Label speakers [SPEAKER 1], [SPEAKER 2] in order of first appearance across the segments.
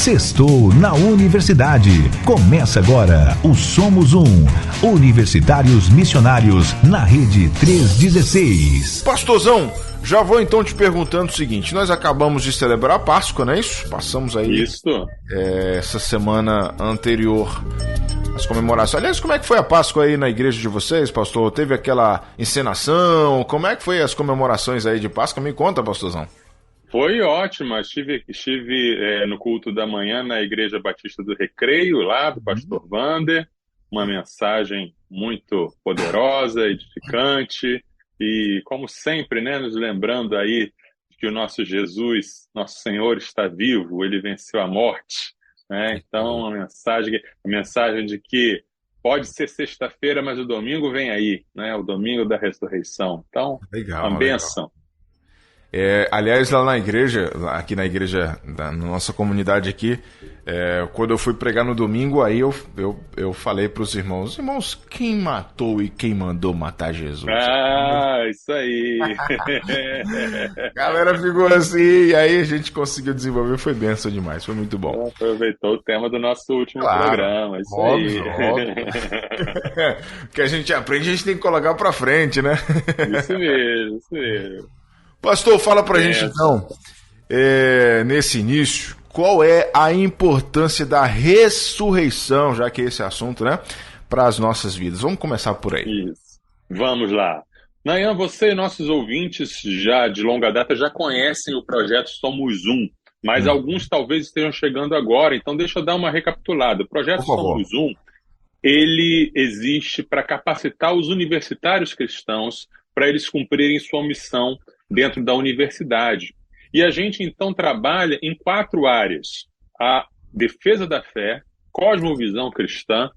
[SPEAKER 1] Sextou na Universidade. Começa agora o Somos Um. Universitários Missionários na Rede 316.
[SPEAKER 2] Pastorzão, já vou então te perguntando o seguinte: nós acabamos de celebrar a Páscoa, não é isso? Passamos aí essa semana anterior as comemorações. Aliás, como é que foi a Páscoa aí na igreja de vocês, pastor? Teve aquela encenação? Como é que foi as comemorações aí de Páscoa? Me conta, pastorzão.
[SPEAKER 3] Foi ótima. Estive no culto da manhã na Igreja Batista do Recreio, lá do pastor Wander. Uma mensagem muito poderosa, edificante. E, como sempre, né, nos lembrando aí que o nosso Jesus, nosso Senhor, está vivo. Ele venceu a morte. Né? Então, a mensagem de que pode ser sexta-feira, mas o domingo vem aí, né? O domingo da ressurreição. Então,
[SPEAKER 2] legal,
[SPEAKER 3] uma bênção.
[SPEAKER 2] Aliás, lá na igreja, aqui na igreja, na nossa comunidade aqui, quando eu fui pregar no domingo, aí eu falei para os irmãos, quem matou e quem mandou matar Jesus?
[SPEAKER 3] Isso aí!
[SPEAKER 2] A galera ficou assim, e aí a gente conseguiu desenvolver, foi bênção demais, foi muito bom.
[SPEAKER 3] Aproveitou o tema do nosso último programa, isso
[SPEAKER 2] óbvio,
[SPEAKER 3] aí.
[SPEAKER 2] Óbvio. Que a gente aprende, a gente tem que colocar para frente, né?
[SPEAKER 3] Isso mesmo.
[SPEAKER 2] Pastor, fala pra gente então, nesse início, qual é a importância da ressurreição, já que é esse assunto, né, para as nossas vidas. Vamos começar por aí.
[SPEAKER 3] Isso. Vamos lá. Nayan, você e nossos ouvintes já de longa data já conhecem o projeto Somos Um, mas alguns talvez estejam chegando agora, então deixa eu dar uma recapitulada. O projeto Somos Um, ele existe para capacitar os universitários cristãos para eles cumprirem sua missão dentro da universidade. E a gente, então, trabalha em 4 áreas: a defesa da fé, cosmovisão cristã,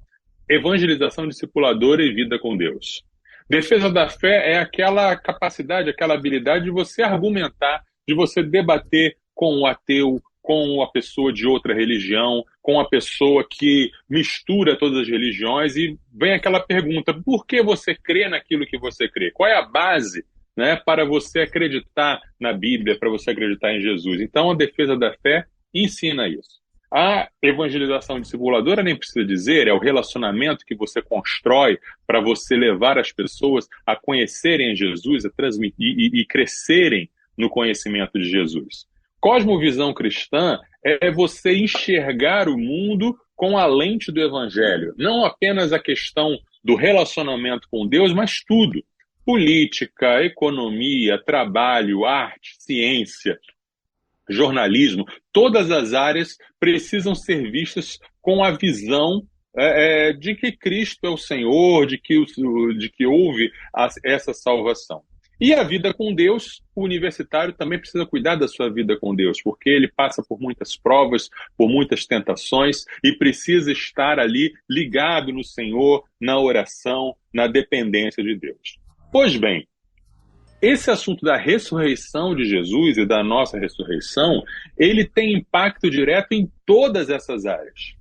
[SPEAKER 3] evangelização discipuladora e vida com Deus. Defesa da fé é aquela capacidade, aquela habilidade de você argumentar, de você debater com o ateu, com a pessoa de outra religião, com a pessoa que mistura todas as religiões, e vem aquela pergunta: por que você crê naquilo que você crê? Qual é a base, né, para você acreditar na Bíblia, para você acreditar em Jesus? Então, a defesa da fé ensina isso. A evangelização discipuladora, nem precisa dizer, é o relacionamento que você constrói para você levar as pessoas a conhecerem Jesus, a transmitir e crescerem no conhecimento de Jesus. Cosmovisão cristã é você enxergar o mundo com a lente do Evangelho. Não apenas a questão do relacionamento com Deus, mas tudo. Política, economia, trabalho, arte, ciência, jornalismo, todas as áreas precisam ser vistas com a visão de que Cristo é o Senhor, de que houve essa salvação. E a vida com Deus, o universitário também precisa cuidar da sua vida com Deus, porque ele passa por muitas provas, por muitas tentações, e precisa estar ali ligado no Senhor, na oração, na dependência de Deus. Pois bem, esse assunto da ressurreição de Jesus e da nossa ressurreição, ele tem impacto direto em todas essas áreas.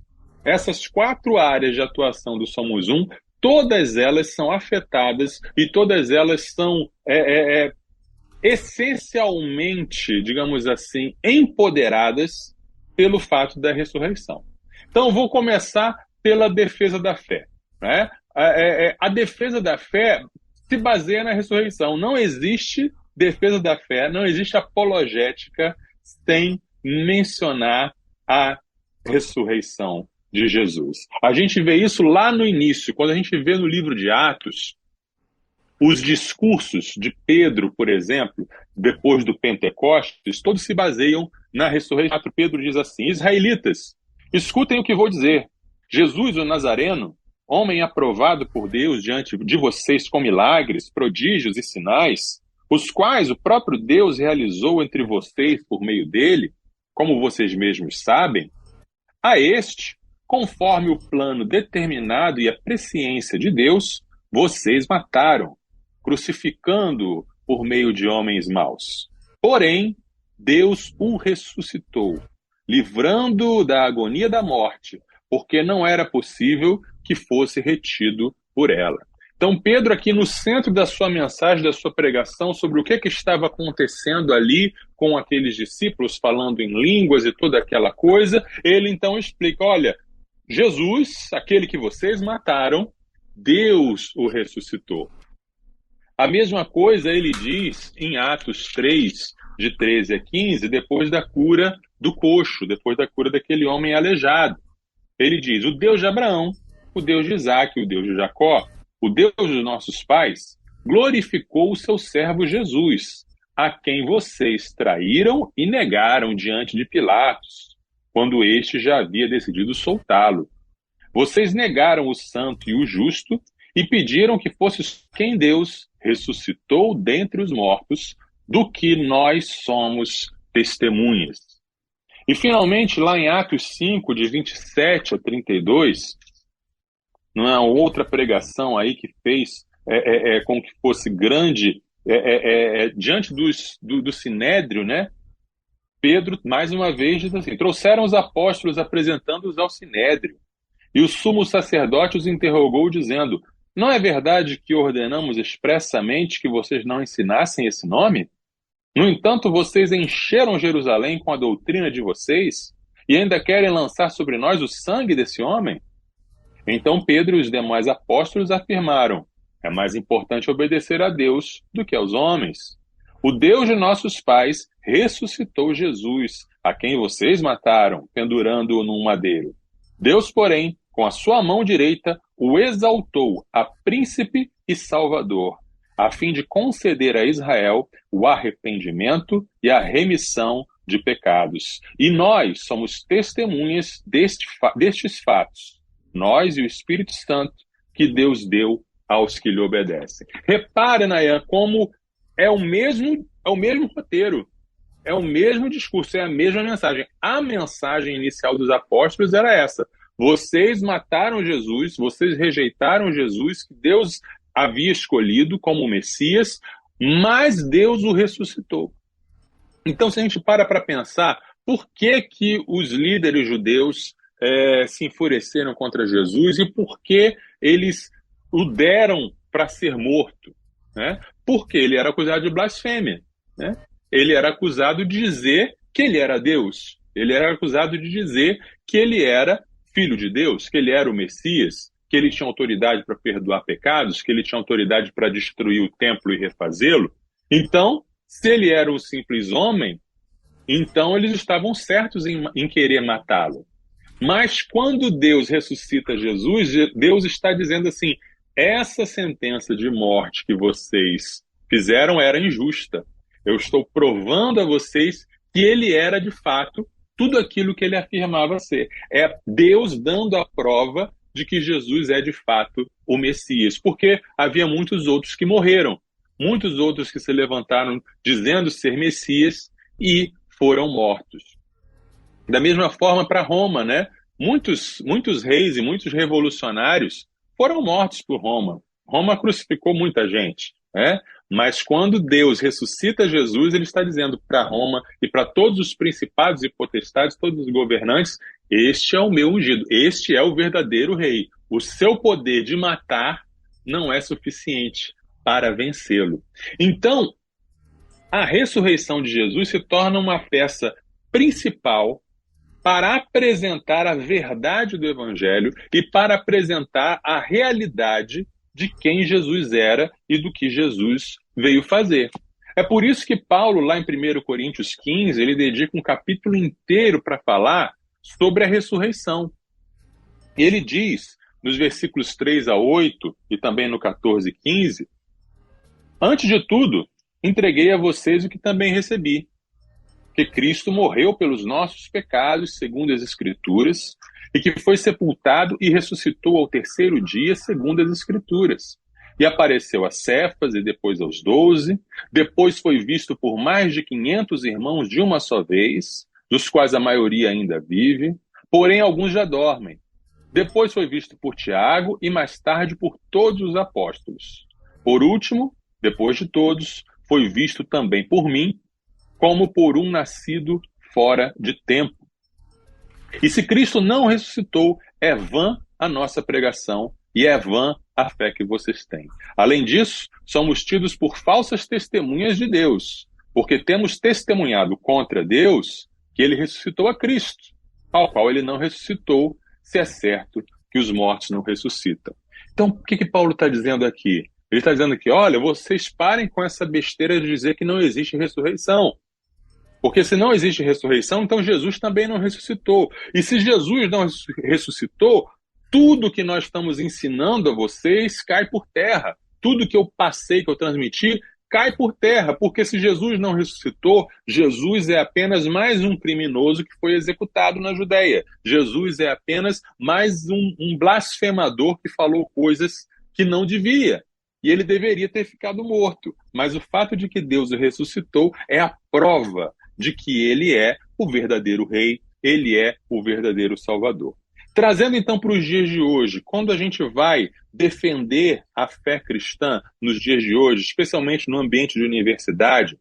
[SPEAKER 3] Essas 4 áreas de atuação do Somos Um, todas elas são afetadas e todas elas são essencialmente, digamos assim, empoderadas pelo fato da ressurreição. Então, vou começar pela defesa da fé, né? A defesa da fé se baseia na ressurreição. Não existe defesa da fé, não existe apologética sem mencionar a ressurreição de Jesus. A gente vê isso lá no início, quando a gente vê no livro de Atos, os discursos de Pedro, por exemplo, depois do Pentecostes, todos se baseiam na ressurreição. Pedro diz assim: israelitas, escutem o que vou dizer. Jesus, o Nazareno, homem aprovado por Deus diante de vocês com milagres, prodígios e sinais, os quais o próprio Deus realizou entre vocês por meio dele, como vocês mesmos sabem, a este, conforme o plano determinado e a presciência de Deus, vocês mataram, crucificando-o por meio de homens maus. Porém, Deus o ressuscitou, livrando-o da agonia da morte, porque não era possível que fosse retido por ela. Então, Pedro aqui no centro da sua mensagem, da sua pregação, sobre o que estava acontecendo ali com aqueles discípulos, falando em línguas e toda aquela coisa, ele então explica, olha, Jesus, aquele que vocês mataram, Deus o ressuscitou. A mesma coisa ele diz em Atos 3, de 13 a 15, depois da cura do coxo, depois da cura daquele homem aleijado. Ele diz, o Deus de Abraão, o Deus de Isaac, o Deus de Jacó, o Deus dos nossos pais, glorificou o seu servo Jesus, a quem vocês traíram e negaram diante de Pilatos, quando este já havia decidido soltá-lo. Vocês negaram o santo e o justo e pediram que fosse quem Deus ressuscitou dentre os mortos, do que nós somos testemunhas. E finalmente, lá em Atos 5, de 27 a 32, numa outra pregação aí que fez com que fosse grande diante do Sinédrio, né? Pedro, mais uma vez, diz assim, trouxeram os apóstolos apresentando-os ao Sinédrio, e o sumo sacerdote os interrogou, dizendo, não é verdade que ordenamos expressamente que vocês não ensinassem esse nome? No entanto, vocês encheram Jerusalém com a doutrina de vocês, e ainda querem lançar sobre nós o sangue desse homem? Então Pedro e os demais apóstolos afirmaram, é mais importante obedecer a Deus do que aos homens. O Deus de nossos pais ressuscitou Jesus, a quem vocês mataram, pendurando-o num madeiro. Deus, porém, com a sua mão direita, o exaltou a príncipe e salvador, a fim de conceder a Israel o arrependimento e a remissão de pecados. E nós somos testemunhas destes fatos, nós e o Espírito Santo que Deus deu aos que lhe obedecem. Repare, Nayan, como é o mesmo roteiro, é o mesmo discurso, é a mesma mensagem. A mensagem inicial dos apóstolos era essa. Vocês mataram Jesus, vocês rejeitaram Jesus, que Deus havia escolhido como Messias, mas Deus o ressuscitou. Então, se a gente para pensar, por que os líderes judeus se enfureceram contra Jesus e por que eles o deram para ser morto, né? Porque ele era acusado de blasfêmia, né? Ele era acusado de dizer que ele era Deus, ele era acusado de dizer que ele era filho de Deus, que ele era o Messias, que ele tinha autoridade para perdoar pecados, que ele tinha autoridade para destruir o templo e refazê-lo. Então, se ele era um simples homem, então eles estavam certos em querer matá-lo. Mas quando Deus ressuscita Jesus, Deus está dizendo assim, essa sentença de morte que vocês fizeram era injusta. Eu estou provando a vocês que ele era, de fato, tudo aquilo que ele afirmava ser. É Deus dando a prova de que Jesus é, de fato, o Messias. Porque havia muitos outros que morreram, muitos outros que se levantaram dizendo ser Messias e foram mortos. Da mesma forma para Roma, né? Muitos reis e muitos revolucionários foram mortos por Roma. Roma crucificou muita gente, né? Mas quando Deus ressuscita Jesus, ele está dizendo para Roma e para todos os principados e potestades, todos os governantes, este é o meu ungido, este é o verdadeiro rei. O seu poder de matar não é suficiente para vencê-lo. Então, a ressurreição de Jesus se torna uma peça principal para apresentar a verdade do Evangelho e para apresentar a realidade de quem Jesus era e do que Jesus veio fazer. É por isso que Paulo, lá em 1 Coríntios 15, ele dedica um capítulo inteiro para falar sobre a ressurreição. Ele diz, nos versículos 3 a 8 e também no 14 e 15, antes de tudo, entreguei a vocês o que também recebi, que Cristo morreu pelos nossos pecados, segundo as Escrituras, e que foi sepultado e ressuscitou ao terceiro dia, segundo as Escrituras. E apareceu a Cefas e depois aos 12, depois foi visto por mais de 500 irmãos de uma só vez, dos quais a maioria ainda vive, porém alguns já dormem. Depois foi visto por Tiago e mais tarde por todos os apóstolos. Por último, depois de todos, foi visto também por mim, como por um nascido fora de tempo. E se Cristo não ressuscitou, é vã a nossa pregação e é vã a fé que vocês têm. Além disso, somos tidos por falsas testemunhas de Deus, porque temos testemunhado contra Deus que ele ressuscitou a Cristo, ao qual ele não ressuscitou, se é certo que os mortos não ressuscitam. Então, o que Paulo está dizendo aqui? Ele está dizendo que, olha, vocês parem com essa besteira de dizer que não existe ressurreição. Porque se não existe ressurreição, então Jesus também não ressuscitou. E se Jesus não ressuscitou, tudo que nós estamos ensinando a vocês cai por terra. Tudo que eu passei, que eu transmiti, cai por terra. Porque se Jesus não ressuscitou, Jesus é apenas mais um criminoso que foi executado na Judéia. Jesus é apenas mais um blasfemador que falou coisas que não devia. E ele deveria ter ficado morto. Mas o fato de que Deus o ressuscitou é a prova de que ele é o verdadeiro rei, ele é o verdadeiro salvador. Trazendo então para os dias de hoje, quando a gente vai defender a fé cristã nos dias de hoje, especialmente no ambiente de universidade,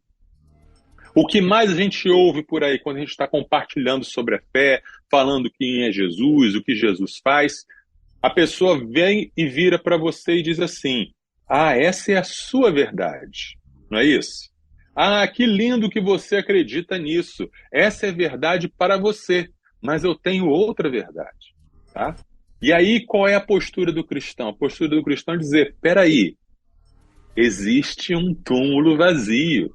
[SPEAKER 3] o que mais a gente ouve por aí quando a gente está compartilhando sobre a fé, falando quem é Jesus, o que Jesus faz, a pessoa vem e vira para você e diz assim: essa é a sua verdade, não é isso? Que lindo que você acredita nisso. Essa é verdade para você, mas eu tenho outra verdade. Tá? E aí, qual é a postura do cristão? A postura do cristão é dizer: peraí, existe um túmulo vazio.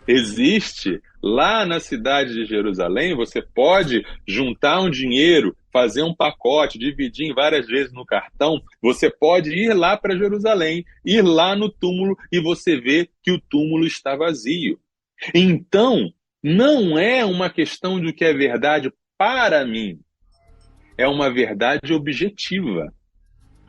[SPEAKER 3] Existe lá na cidade de Jerusalém, você pode juntar um dinheiro, fazer um pacote, dividir em várias vezes no cartão, você pode ir lá para Jerusalém, ir lá no túmulo e você vê que o túmulo está vazio. Então, não é uma questão do que é verdade para mim, é uma verdade objetiva.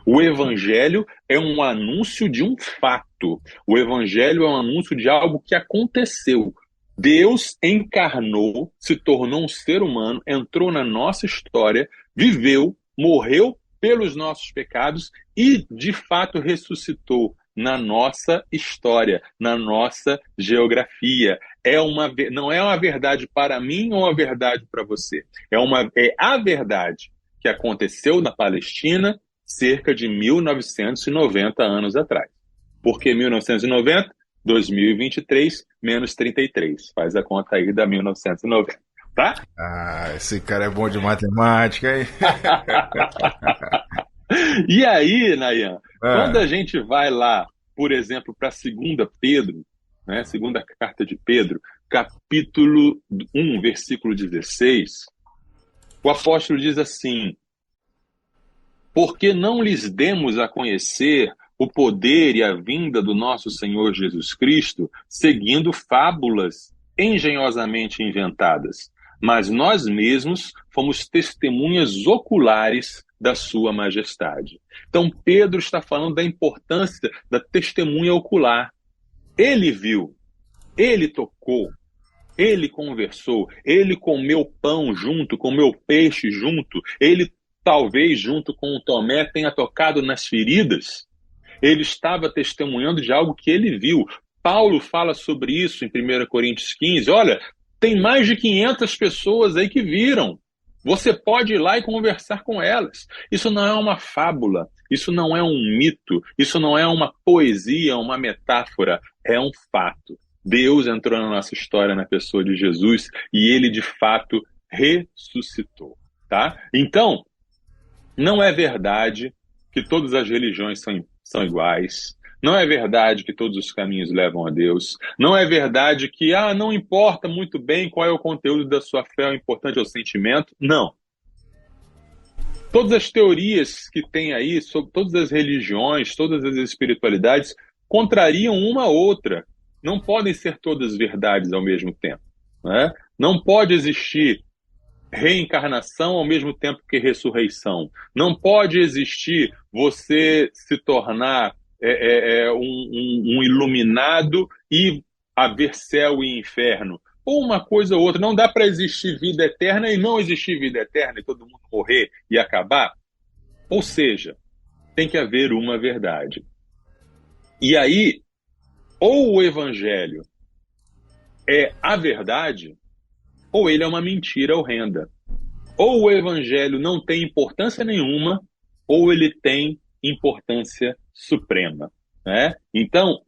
[SPEAKER 3] O evangelho é um anúncio de um fato. O evangelho é um anúncio de algo que aconteceu. Deus encarnou, se tornou um ser humano, entrou na nossa história, viveu, morreu pelos nossos pecados e, de fato, ressuscitou na nossa história, na nossa geografia. Não é uma verdade para mim ou uma verdade para você. É a verdade que aconteceu na Palestina cerca de 1990 anos atrás. Por que 1990? 2023 menos 33. Faz a conta aí da 1990, tá?
[SPEAKER 2] Esse cara é bom de matemática, hein?
[SPEAKER 3] E aí, Nayan, quando a gente vai lá, por exemplo, para 2 Pedro, né, segunda carta de Pedro, capítulo 1, versículo 16, o apóstolo diz assim: porque não lhes demos a conhecer o poder e a vinda do nosso Senhor Jesus Cristo, seguindo fábulas engenhosamente inventadas, mas nós mesmos fomos testemunhas oculares da sua majestade. Então Pedro está falando da importância da testemunha ocular. Ele viu, ele tocou, ele conversou, ele comeu pão junto, comeu peixe junto, ele talvez junto com o Tomé tenha tocado nas feridas. Ele estava testemunhando de algo que ele viu. Paulo fala sobre isso em 1 Coríntios 15. Olha, tem mais de 500 pessoas aí que viram. Você pode ir lá e conversar com elas. Isso não é uma fábula, isso não é um mito, isso não é uma poesia, uma metáfora, é um fato. Deus entrou na nossa história na pessoa de Jesus e ele de fato ressuscitou. Tá? Então, não é verdade que todas as religiões são iguais. Não é verdade que todos os caminhos levam a Deus. Não é verdade que não importa muito bem qual é o conteúdo da sua fé, o importante é o sentimento. Não. Todas as teorias que tem aí, sobre todas as religiões, todas as espiritualidades, contrariam uma a outra. Não podem ser todas verdades ao mesmo tempo. Né? Não pode existir reencarnação ao mesmo tempo que ressurreição. Não pode existir você se tornar um iluminado e haver céu e inferno. Ou uma coisa ou outra. Não dá para existir vida eterna e não existir vida eterna e todo mundo morrer e acabar. Ou seja, tem que haver uma verdade. E aí, ou o evangelho é a verdade, ou ele é uma mentira horrenda. Ou o evangelho não tem importância nenhuma, ou ele tem importância suprema, né? Então,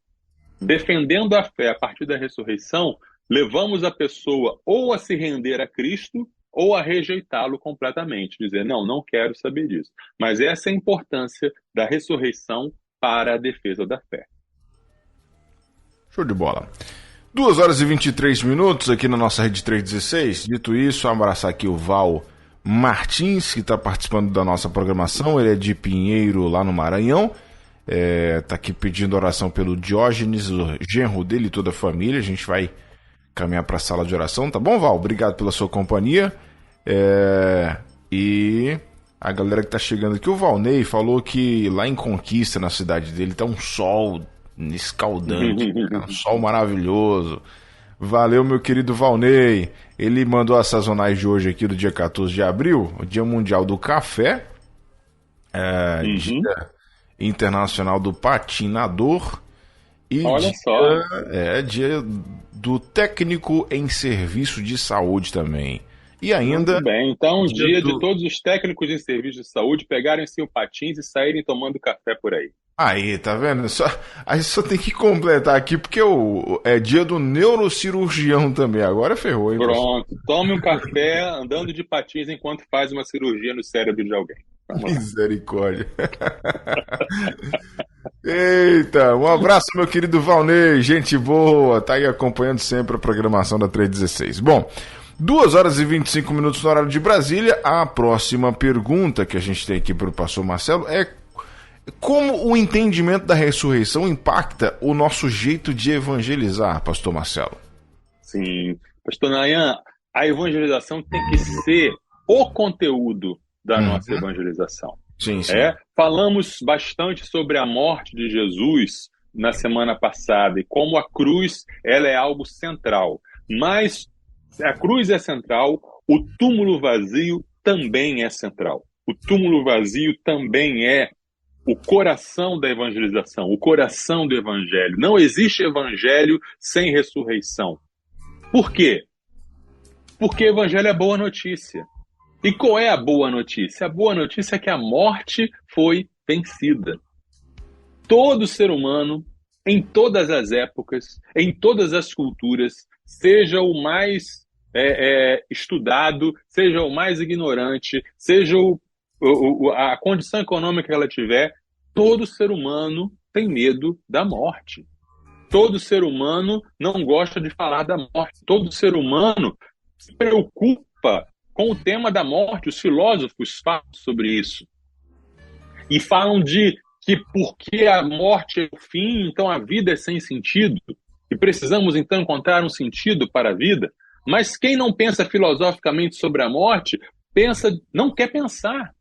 [SPEAKER 3] defendendo a fé a partir da ressurreição, levamos a pessoa ou a se render a Cristo ou a rejeitá-lo completamente, dizer, não quero saber disso. Mas essa é a importância da ressurreição para a defesa da fé.
[SPEAKER 2] Show de bola. 2 horas e 23 minutos aqui na nossa Rede 316. Dito isso, abraçar aqui o Val Martins, que está participando da nossa programação. Ele é de Pinheiro, lá no Maranhão. Tá aqui pedindo oração pelo Diógenes, o genro dele e toda a família. A gente vai caminhar para a sala de oração, tá bom, Val? Obrigado pela sua companhia. E a galera que tá chegando aqui, o Valnei falou que lá em Conquista, na cidade dele, tá um sol escaldante, um sol maravilhoso. Valeu, meu querido Valnei. Ele mandou as sazonais de hoje aqui, do dia 14 de abril, o Dia Mundial do Café, Dia Internacional do Patinador e
[SPEAKER 3] olha só.
[SPEAKER 2] dia do técnico em serviço de saúde também. E ainda...
[SPEAKER 3] Muito bem, então dia de todos os técnicos em serviço de saúde pegarem seu patins e saírem tomando café por aí.
[SPEAKER 2] Aí, tá vendo? A gente só tem que completar aqui, porque é dia do neurocirurgião também. Agora ferrou, hein?
[SPEAKER 3] Pronto, tome um café andando de patins enquanto faz uma cirurgia no cérebro de alguém.
[SPEAKER 2] Misericórdia. Eita, um abraço, meu querido Valnei, gente boa, tá aí acompanhando sempre a programação da 316. Bom, 2 horas e 25 minutos no horário de Brasília. A próxima pergunta que a gente tem aqui para o pastor Marcelo é: como o entendimento da ressurreição impacta o nosso jeito de evangelizar, pastor Marcelo?
[SPEAKER 3] Sim, pastor Nayan, a evangelização tem que ser o conteúdo da nossa evangelização.
[SPEAKER 2] Sim.
[SPEAKER 3] Falamos bastante sobre a morte de Jesus na semana passada e como a cruz ela é algo central. Mas a cruz é central, o túmulo vazio também é central. O túmulo vazio também é o coração da evangelização, o coração do evangelho. Não existe evangelho sem ressurreição. Por quê? Porque o evangelho é boa notícia. E qual é a boa notícia? A boa notícia é que a morte foi vencida. Todo ser humano, em todas as épocas, em todas as culturas, seja o mais estudado, seja o mais ignorante, seja a condição econômica que ela tiver, todo ser humano tem medo da morte. Todo ser humano não gosta de falar da morte. Todo ser humano se preocupa com o tema da morte. Os filósofos falam sobre isso. E falam de que porque a morte é o fim, então a vida é sem sentido. E precisamos então encontrar um sentido para a vida. Mas quem não pensa filosoficamente sobre a morte, não quer pensar.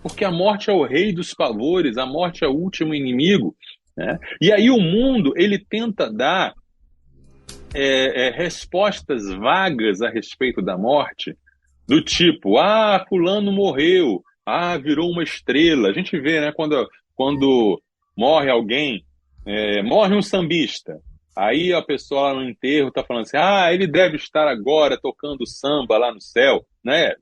[SPEAKER 3] Porque a morte é o rei dos pavores, a morte é o último inimigo, né? E aí o mundo ele tenta dar respostas vagas a respeito da morte, do tipo, fulano morreu, virou uma estrela. A gente vê, né, quando morre alguém, morre um sambista, aí a pessoa lá no enterro está falando assim, ele deve estar agora tocando samba lá no céu, né?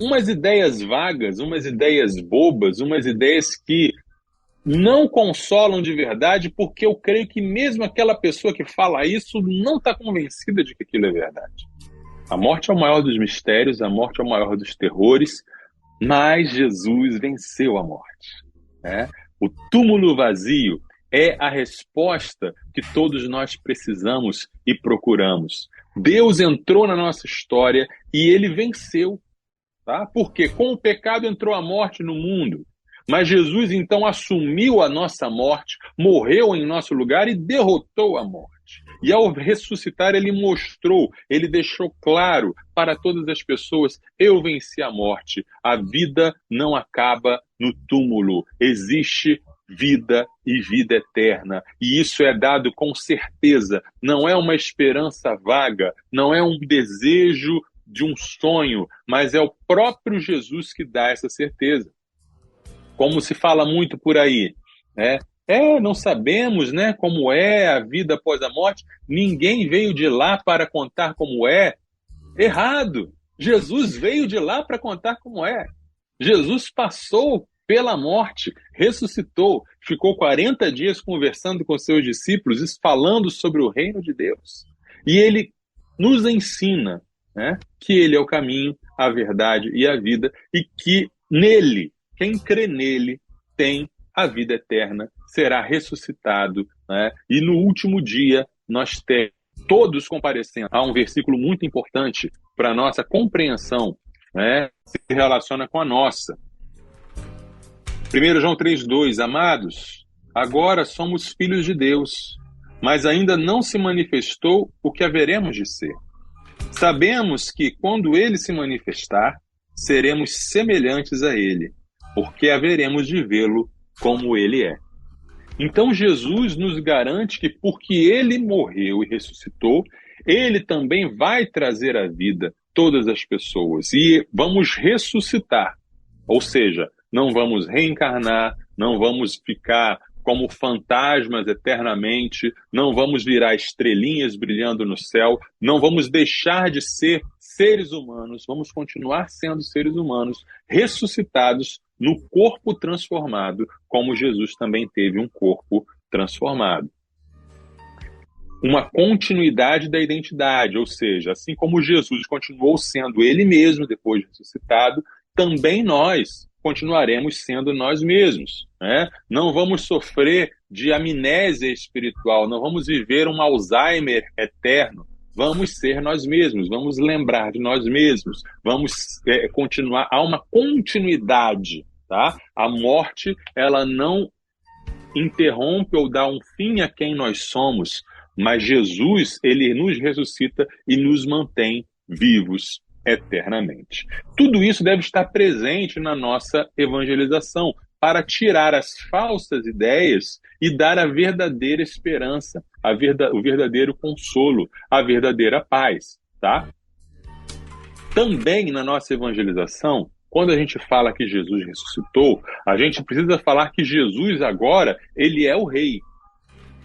[SPEAKER 3] Umas ideias vagas, umas ideias bobas, umas ideias que não consolam de verdade, porque eu creio que mesmo aquela pessoa que fala isso não está convencida de que aquilo é verdade. A morte é o maior dos mistérios, a morte é o maior dos terrores, mas Jesus venceu a morte, né? O túmulo vazio é a resposta que todos nós precisamos e procuramos. Deus entrou na nossa história e ele venceu. Tá? Porque com o pecado entrou a morte no mundo, mas Jesus então assumiu a nossa morte, morreu em nosso lugar e derrotou a morte. E ao ressuscitar ele mostrou, ele deixou claro para todas as pessoas, eu venci a morte, a vida não acaba no túmulo, existe vida e vida eterna, e isso é dado com certeza, não é uma esperança vaga, não é um desejo de um sonho, mas é o próprio Jesus que dá essa certeza. Como se fala muito por aí, né? Não sabemos, né, como é a vida após a morte, ninguém veio de lá para contar como é. Errado! Jesus veio de lá para contar como é. Jesus passou pela morte, ressuscitou, ficou 40 dias conversando com seus discípulos, falando sobre o reino de Deus. E ele nos ensina, né, que ele é o caminho, a verdade e a vida, e que nele, quem crê nele, tem a vida eterna, será ressuscitado, né? E no último dia nós temos todos comparecendo. Há um versículo muito importante para a nossa compreensão, né? Se relaciona com a nossa. 1 João 3,2: Amados, agora somos filhos de Deus, mas ainda não se manifestou o que haveremos de ser. Sabemos que quando ele se manifestar, seremos semelhantes a ele, porque haveremos de vê-lo como ele é. Então Jesus nos garante que porque ele morreu e ressuscitou, ele também vai trazer à vida todas as pessoas e vamos ressuscitar. Ou seja, não vamos reencarnar, não vamos ficar como fantasmas eternamente, não vamos virar estrelinhas brilhando no céu, não vamos deixar de ser seres humanos, vamos continuar sendo seres humanos ressuscitados no corpo transformado, como Jesus também teve um corpo transformado. Uma continuidade da identidade, ou seja, assim como Jesus continuou sendo ele mesmo depois de ressuscitado, também nós continuaremos sendo nós mesmos, né? Não vamos sofrer de amnésia espiritual, não vamos viver um Alzheimer eterno, vamos ser nós mesmos, vamos lembrar de nós mesmos, vamos continuar, há uma continuidade, tá? A morte, ela não interrompe ou dá um fim a quem nós somos, mas Jesus, ele nos ressuscita e nos mantém vivos eternamente. Tudo isso deve estar presente na nossa evangelização para tirar as falsas ideias e dar a verdadeira esperança, o verdadeiro consolo, a verdadeira paz, tá? Também na nossa evangelização, quando a gente fala que Jesus ressuscitou, a gente precisa falar que Jesus agora, ele é o rei.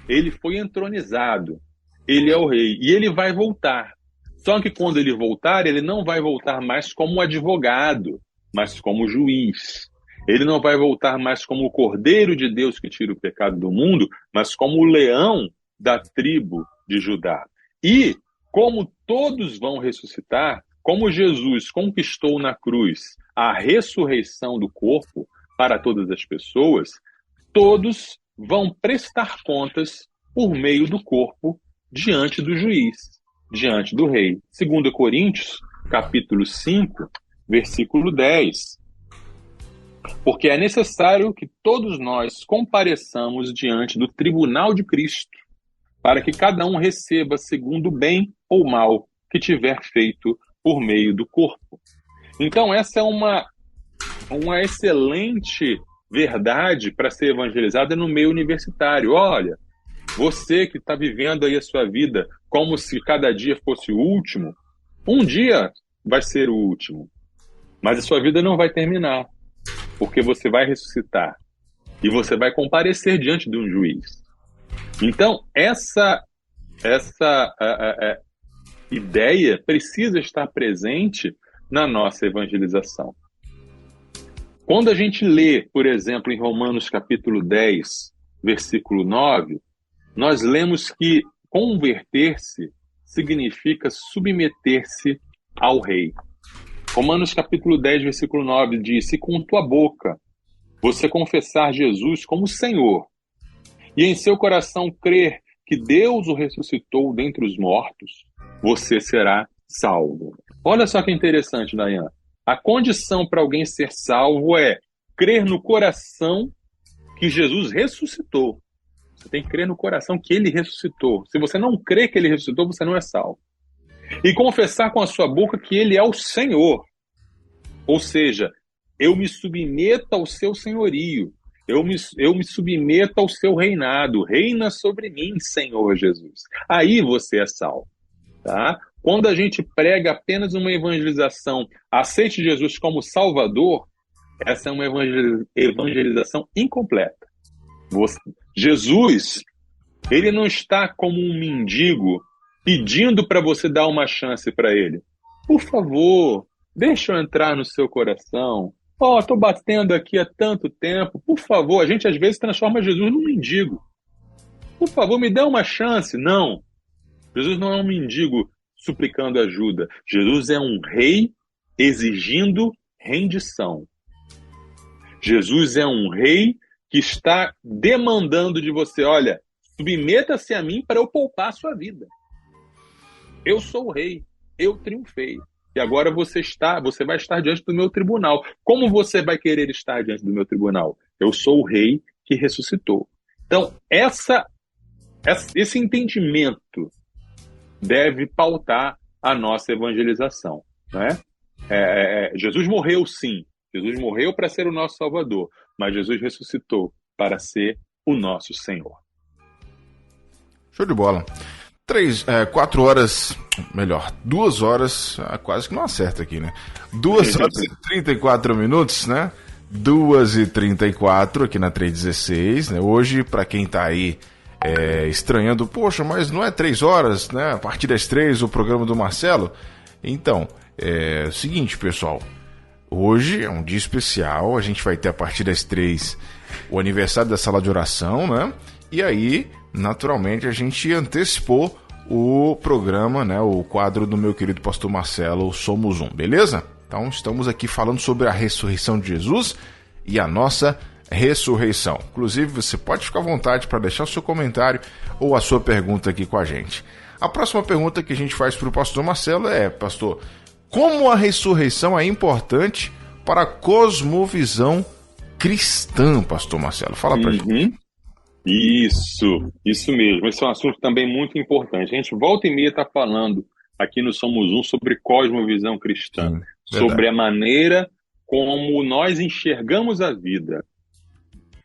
[SPEAKER 3] Ele foi entronizado. Ele é o rei. E ele vai voltar. Só que quando ele voltar, ele não vai voltar mais como advogado, mas como juiz. Ele não vai voltar mais como o Cordeiro de Deus que tira o pecado do mundo, mas como o leão da tribo de Judá. E como todos vão ressuscitar, como Jesus conquistou na cruz a ressurreição do corpo para todas as pessoas, todos vão prestar contas por meio do corpo diante do juiz, diante do rei. 2 Coríntios, capítulo 5, versículo 10. Porque é necessário que todos nós compareçamos diante do tribunal de Cristo, para que cada um receba segundo o bem ou mal que tiver feito por meio do corpo. Então essa é uma excelente verdade para ser evangelizada no meio universitário. Olha, você que está vivendo aí a sua vida como se cada dia fosse o último, um dia vai ser o último, mas a sua vida não vai terminar, porque você vai ressuscitar e você vai comparecer diante de um juiz. Então, essa ideia precisa estar presente na nossa evangelização. Quando a gente lê, por exemplo, em Romanos capítulo 10, versículo 9, nós lemos que converter-se significa submeter-se ao rei. Romanos capítulo 10, versículo 9 diz: se com tua boca você confessar Jesus como Senhor e em seu coração crer que Deus o ressuscitou dentre os mortos, você será salvo. Olha só que interessante, Dayan. A condição para alguém ser salvo é crer no coração que Jesus ressuscitou. Você tem que crer no coração que ele ressuscitou. Se você não crê que ele ressuscitou, você não é salvo. E confessar com a sua boca que ele é o Senhor. Ou seja, eu me submeto ao seu senhorio. Eu me submeto ao seu reinado. Reina sobre mim, Senhor Jesus. Aí você é salvo. Tá? Quando a gente prega apenas uma evangelização, aceite Jesus como Salvador, essa é uma evangelização incompleta. Jesus, ele não está como um mendigo pedindo para você dar uma chance para ele. Por favor, deixa eu entrar no seu coração, Estou batendo aqui há tanto tempo. Por favor, a gente às vezes transforma Jesus num mendigo. Por favor, me dê uma chance. Não. Jesus não é um mendigo suplicando ajuda. Jesus é um rei exigindo rendição. Jesus é um rei que está demandando de você, olha, submeta-se a mim para eu poupar a sua vida. Eu sou o rei, eu triunfei. E agora você vai estar diante do meu tribunal. Como você vai querer estar diante do meu tribunal? Eu sou o rei que ressuscitou. Então, esse entendimento deve pautar a nossa evangelização, né? Jesus morreu, sim. Jesus morreu para ser o nosso Salvador, mas Jesus ressuscitou para ser o nosso Senhor.
[SPEAKER 2] Show de bola. 2 horas, quase que não acerta aqui, né? 2 horas e 34 minutos, né? 2h34 aqui na 316, né? Hoje, para quem tá aí estranhando, poxa, mas não é 3 horas, né? A partir das 3 o programa do Marcelo. Então, é o seguinte, pessoal. Hoje é um dia especial, a gente vai ter a partir das 3 o aniversário da sala de oração, né? E aí, naturalmente, a gente antecipou o programa, né? O quadro do meu querido pastor Marcelo, Somos Um, beleza? Então, estamos aqui falando sobre a ressurreição de Jesus e a nossa ressurreição. Inclusive, você pode ficar à vontade para deixar o seu comentário ou a sua pergunta aqui com a gente. A próxima pergunta que a gente faz para o pastor Marcelo é, pastor, como a ressurreição é importante para a cosmovisão cristã, pastor Marcelo? Fala pra gente.
[SPEAKER 3] Isso mesmo. Esse é um assunto também muito importante. A gente volta e meia está falando aqui no Somos Um sobre cosmovisão cristã, sobre a maneira como nós enxergamos a vida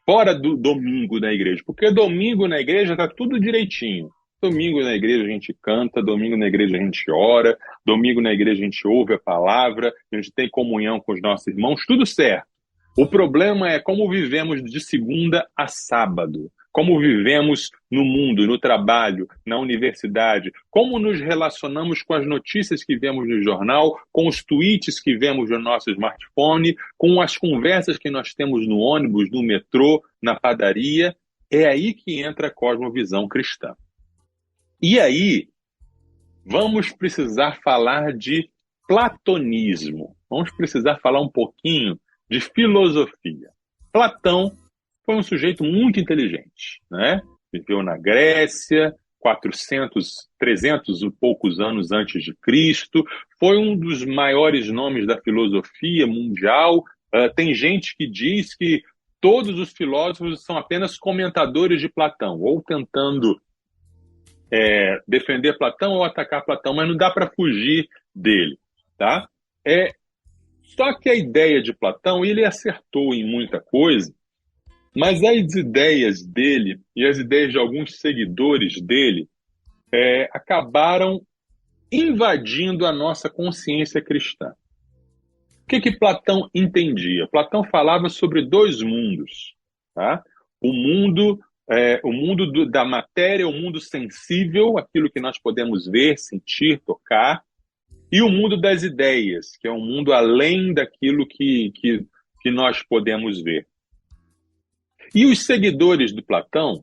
[SPEAKER 3] fora do domingo na igreja. Porque domingo na igreja está tudo direitinho. Domingo na igreja a gente canta, domingo na igreja a gente ora, domingo na igreja a gente ouve a palavra, a gente tem comunhão com os nossos irmãos, tudo certo. O problema é como vivemos de segunda a sábado, como vivemos no mundo, no trabalho, na universidade, como nos relacionamos com as notícias que vemos no jornal, com os tweets que vemos no nosso smartphone, com as conversas que nós temos no ônibus, no metrô, na padaria. É aí que entra a cosmovisão cristã. E aí, vamos precisar falar de platonismo. Vamos precisar falar um pouquinho de filosofia. Platão foi um sujeito muito inteligente, né? Viveu na Grécia, 300 e poucos anos antes de Cristo. Foi um dos maiores nomes da filosofia mundial. Tem gente que diz que todos os filósofos são apenas comentadores de Platão, ou tentando defender Platão ou atacar Platão, mas não dá para fugir dele, tá? Só que a ideia de Platão, ele acertou em muita coisa, mas as ideias dele e as ideias de alguns seguidores dele acabaram invadindo a nossa consciência cristã. O que Platão entendia? Platão falava sobre 2 mundos, tá? O mundo da matéria, o mundo sensível, aquilo que nós podemos ver, sentir, tocar, e o mundo das ideias, que é um mundo além daquilo que nós podemos ver. E os seguidores do Platão,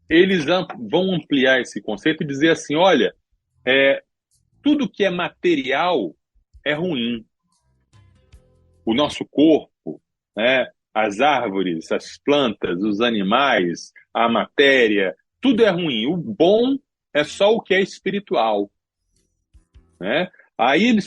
[SPEAKER 3] eles vão ampliar esse conceito e dizer assim, olha, tudo que é material é ruim. O nosso corpo, né? As árvores, as plantas, os animais, a matéria, tudo é ruim. O bom é só o que é espiritual, né? Aí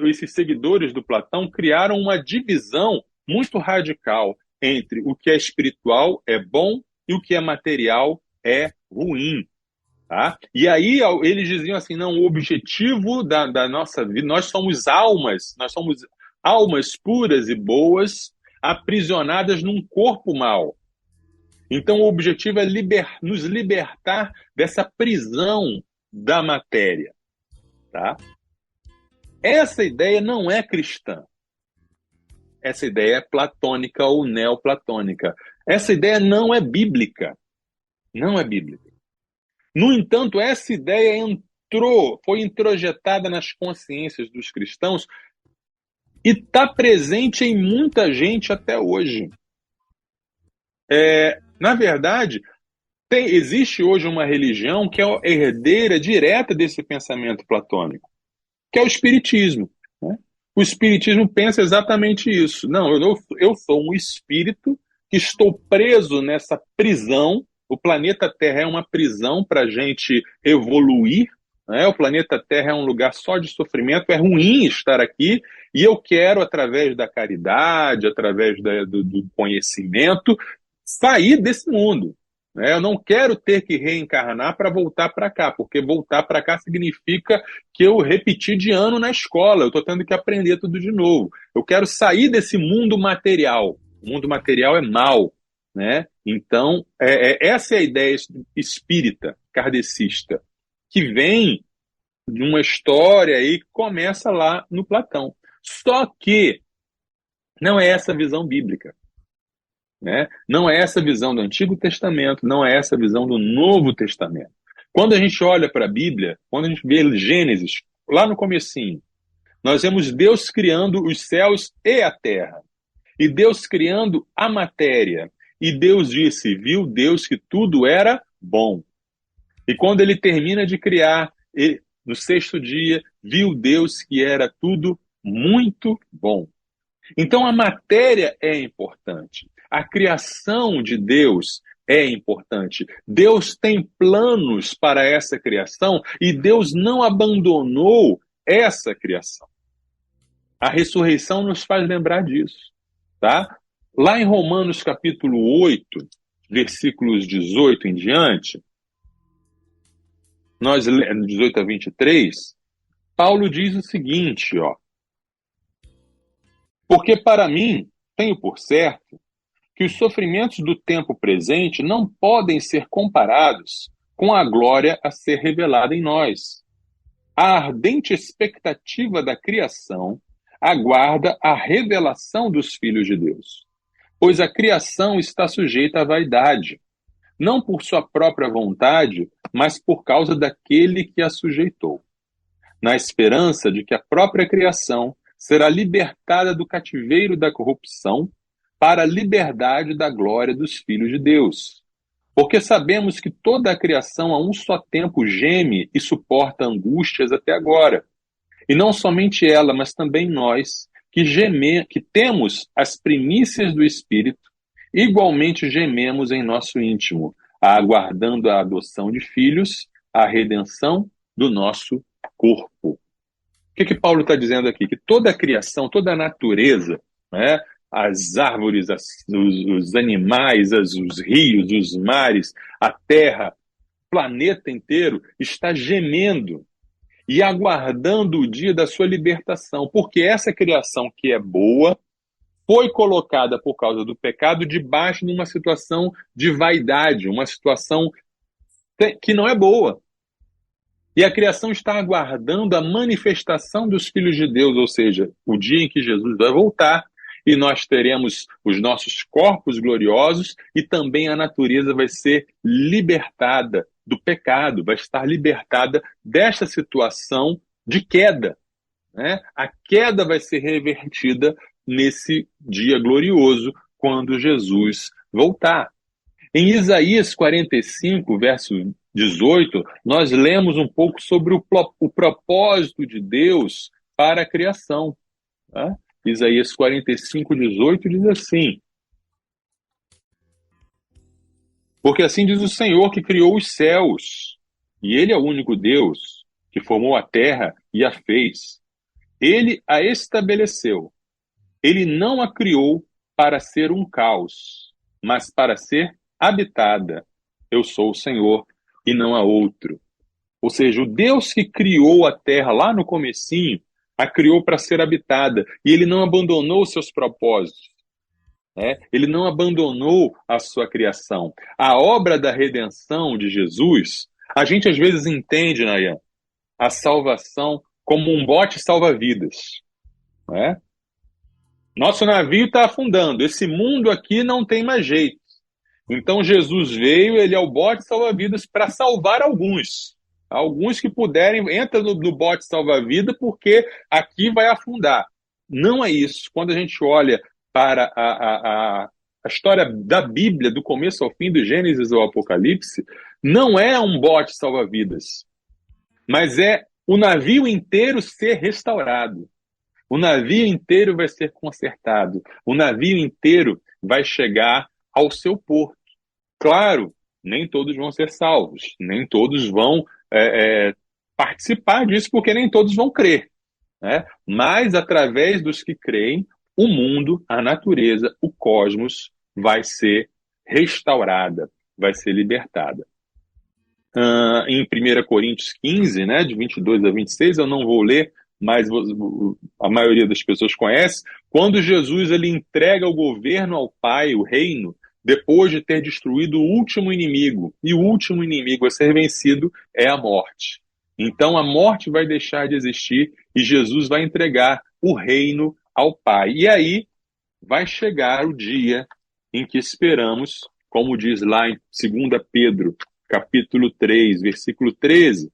[SPEAKER 3] esses seguidores do Platão criaram uma divisão muito radical entre o que é espiritual é bom e o que é material é ruim, tá? E aí eles diziam assim, não, o objetivo da nossa vida, nós somos almas puras e boas, aprisionadas num corpo mau. Então o objetivo é nos libertar dessa prisão da matéria, tá? Essa ideia não é cristã. Essa ideia é platônica ou neoplatônica. Essa ideia não é bíblica. Não é bíblica. No entanto, essa ideia foi introjetada nas consciências dos cristãos e está presente em muita gente até hoje. Na verdade, existe hoje uma religião que é herdeira direta desse pensamento platônico, que é o espiritismo, né? O espiritismo pensa exatamente isso. Não, eu sou um espírito que estou preso nessa prisão. O planeta Terra é uma prisão para a gente evoluir, né? O planeta Terra é um lugar só de sofrimento, é ruim estar aqui, e eu quero, através da caridade, através do conhecimento, sair desse mundo. Eu não quero ter que reencarnar para voltar para cá, porque voltar para cá significa que eu repeti de ano na escola, eu estou tendo que aprender tudo de novo. Eu quero sair desse mundo material. O mundo material é mau, né? Então, essa é a ideia espírita, kardecista, que vem de uma história aí que começa lá no Platão. Só que não é essa a visão bíblica. Né? Não é essa a visão do Antigo Testamento, não é essa a visão do Novo Testamento. Quando a gente olha para a Bíblia, quando a gente vê Gênesis, lá no comecinho, nós vemos Deus criando os céus e a terra, e Deus criando a matéria, e Deus disse, viu Deus que tudo era bom. E quando ele termina de criar, no sexto dia, viu Deus que era tudo muito bom. Então a matéria é importante. A criação de Deus é importante. Deus tem planos para essa criação e Deus não abandonou essa criação. A ressurreição nos faz lembrar disso, tá? Lá em Romanos capítulo 8, versículos 18 em diante, 18 a 23, Paulo diz o seguinte, ó: porque para mim, tenho por certo, que os sofrimentos do tempo presente não podem ser comparados com a glória a ser revelada em nós. A ardente expectativa da criação aguarda a revelação dos filhos de Deus, pois a criação está sujeita à vaidade, não por sua própria vontade, mas por causa daquele que a sujeitou, na esperança de que a própria criação será libertada do cativeiro da corrupção para a liberdade da glória dos filhos de Deus. Porque sabemos que toda a criação a um só tempo geme e suporta angústias até agora. E não somente ela, mas também nós, que temos as primícias do Espírito, igualmente gememos em nosso íntimo, aguardando a adoção de filhos, a redenção do nosso corpo. O que Paulo está dizendo aqui? Que toda a criação, toda a natureza, né, as árvores, os animais, os rios, os mares, a terra, o planeta inteiro está gemendo e aguardando o dia da sua libertação, porque essa criação que é boa foi colocada por causa do pecado debaixo de uma situação de vaidade, uma situação que não é boa. E a criação está aguardando a manifestação dos filhos de Deus, ou seja, o dia em que Jesus vai voltar e nós teremos os nossos corpos gloriosos e também a natureza vai ser libertada do pecado, vai estar libertada desta situação de queda, né? A queda vai ser revertida nesse dia glorioso, quando Jesus voltar. Em Isaías 45, verso 18, nós lemos um pouco sobre o propósito de Deus para a criação. Tá? Isaías 45, 18 diz assim: porque assim diz o Senhor que criou os céus, e Ele é o único Deus que formou a terra e a fez. Ele a estabeleceu. Ele não a criou para ser um caos, mas para ser habitada. Eu sou o Senhor e não há outro. Ou seja, o Deus que criou a terra lá no comecinho, a criou para ser habitada. E Ele não abandonou os seus propósitos. Ele não abandonou a sua criação. A obra da redenção de Jesus, a gente às vezes entende, Nayan, a salvação como um bote salva-vidas. Nosso navio está afundando. Esse mundo aqui não tem mais jeito. Então Jesus veio, ele é o bote salva-vidas para salvar alguns. Alguns que puderem, entra no bote salva-vida porque aqui vai afundar. não é isso. Quando a gente olha para a história da Bíblia, do começo ao fim, do Gênesis ao Apocalipse, não é um bote salva-vidas, mas é o navio inteiro ser restaurado. O navio inteiro vai ser consertado. O navio inteiro vai chegar ao seu porto. Claro, nem todos vão ser salvos, nem todos vão participar disso, porque nem todos vão crer, né? Mas, através dos que creem, o mundo, a natureza, o cosmos vai ser restaurada, vai ser libertada. Em 1 Coríntios 15, né, de 22 a 26, eu não vou ler, mas a maioria das pessoas conhece, quando Jesus ele entrega o governo ao Pai, o reino, depois de ter destruído o último inimigo, e o último inimigo a ser vencido é a morte. Então a morte vai deixar de existir e Jesus vai entregar o reino ao Pai. E aí vai chegar o dia em que esperamos, como diz lá em 2 Pedro, capítulo 3, versículo 13.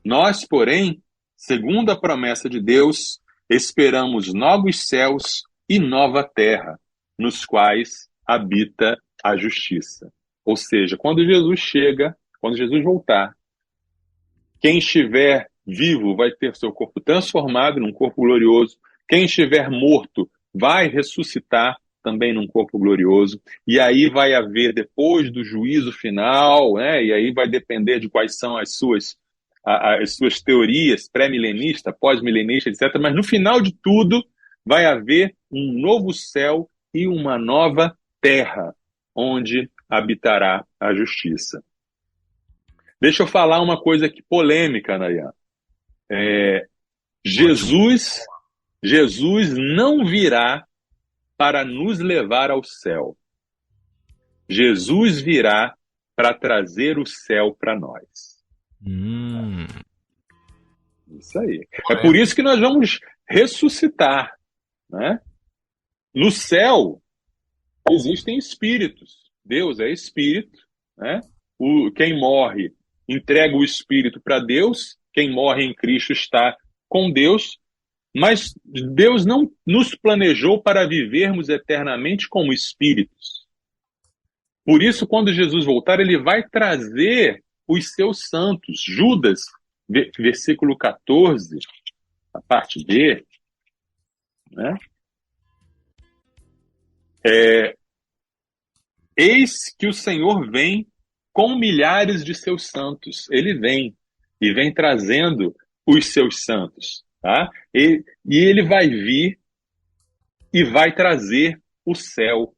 [SPEAKER 3] Nós, porém, segundo a promessa de Deus, esperamos novos céus e nova terra, nos quais habita a justiça. Ou seja, quando Jesus chega, quando Jesus voltar, quem estiver vivo vai ter seu corpo transformado num corpo glorioso, quem estiver morto vai ressuscitar também num corpo glorioso, e aí vai haver, depois do juízo final, né, e aí vai depender de quais são as suas teorias pré-milenista, pós-milenista, etc., mas no final de tudo vai haver um novo céu e uma nova terra, onde habitará a justiça. Deixa eu falar uma coisa aqui polêmica, Nayan. Jesus não virá para nos levar ao céu. Jesus virá para trazer o céu para nós. Isso aí. É por isso que nós vamos ressuscitar, né? No céu existem espíritos. Deus é espírito, né? Quem morre entrega o espírito para Deus. Quem morre em Cristo está com Deus. Mas Deus não nos planejou para vivermos eternamente como espíritos. Por isso, quando Jesus voltar, ele vai trazer os seus santos. Judas, versículo 14, a parte B, né? Eis que o Senhor vem com milhares de seus santos. Ele vem e vem trazendo os seus santos. Tá? E ele vai vir e vai trazer o céu,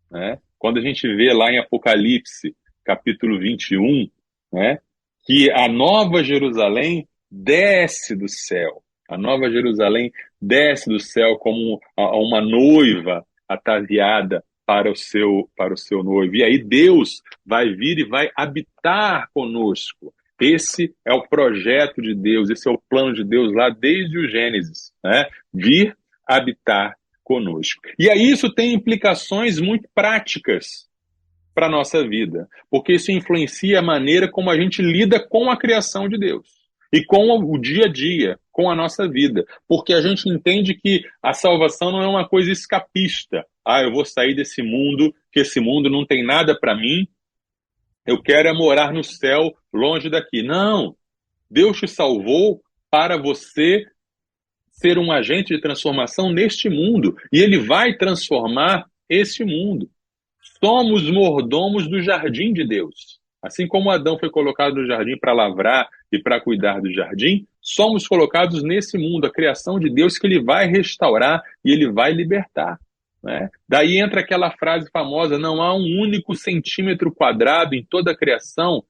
[SPEAKER 3] né? Quando a gente vê lá em Apocalipse, capítulo 21, né, que a Nova Jerusalém desce do céu. A Nova Jerusalém desce do céu como uma noiva ataviada para o seu noivo. E aí Deus vai vir e vai habitar conosco. Esse é o projeto de Deus, esse é o plano de Deus lá desde o Gênesis, né? Vir habitar conosco. E aí isso tem implicações muito práticas para a nossa vida, porque isso influencia a maneira como a gente lida com a criação de Deus e com o dia a dia, com a nossa vida, porque a gente entende que a salvação não é uma coisa escapista. Eu vou sair desse mundo, que esse mundo não tem nada para mim, eu quero morar no céu, longe daqui. Não, Deus te salvou para você ser um agente de transformação neste mundo, e Ele vai transformar este mundo. Somos mordomos do jardim de Deus. Assim como Adão foi colocado no jardim para lavrar e para cuidar do jardim, somos colocados nesse mundo, a criação de Deus que Ele vai restaurar e Ele vai libertar. Né? Daí entra aquela frase famosa, não há um único centímetro quadrado em toda a criação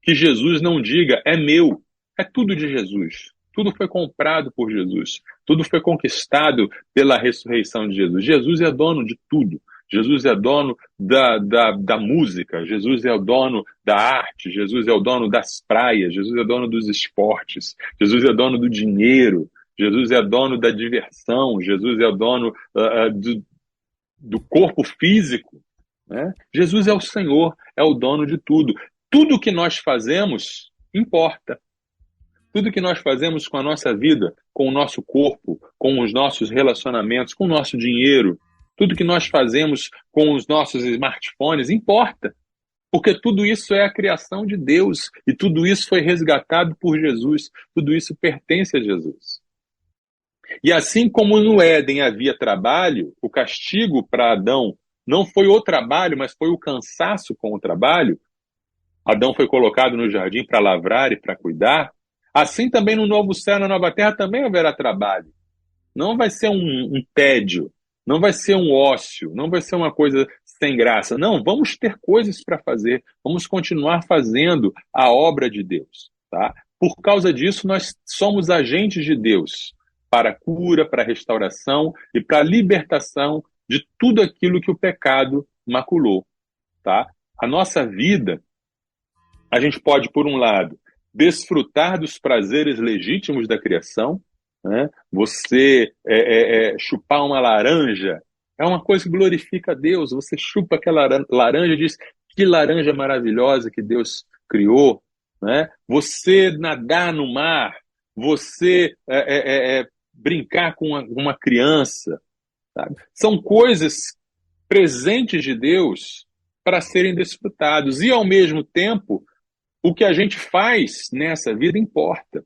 [SPEAKER 3] que Jesus não diga, é meu, é tudo de Jesus. Tudo foi comprado por Jesus, tudo foi conquistado pela ressurreição de Jesus. Jesus é dono de tudo. Jesus é dono da música, Jesus é o dono da arte, Jesus é o dono das praias, Jesus é dono dos esportes, Jesus é dono do dinheiro, Jesus é dono da diversão, Jesus é o dono do corpo físico, né? Jesus é o Senhor, é o dono de tudo. Tudo que nós fazemos importa. Tudo que nós fazemos com a nossa vida, com o nosso corpo, com os nossos relacionamentos, com o nosso dinheiro, tudo que nós fazemos com os nossos smartphones, importa. Porque tudo isso é a criação de Deus e tudo isso foi resgatado por Jesus. Tudo isso pertence a Jesus. E assim como no Éden havia trabalho, o castigo para Adão não foi o trabalho, mas foi o cansaço com o trabalho. Adão foi colocado no jardim para lavrar e para cuidar. Assim também no novo céu e na nova terra também haverá trabalho. Não vai ser um tédio, não vai ser um ócio, não vai ser uma coisa sem graça. Não, vamos ter coisas para fazer, vamos continuar fazendo a obra de Deus. Tá? Por causa disso, nós somos agentes de Deus para a cura, para a restauração e para a libertação de tudo aquilo que o pecado maculou. Tá? A nossa vida, a gente pode, por um lado, desfrutar dos prazeres legítimos da criação, né? Você chupar uma laranja é uma coisa que glorifica a Deus. Você chupa aquela laranja e diz, que laranja maravilhosa que Deus criou, né? Você nadar no mar, você brincar com uma criança, sabe? São coisas presentes de Deus para serem desfrutados. E, ao mesmo tempo, o que a gente faz nessa vida importa.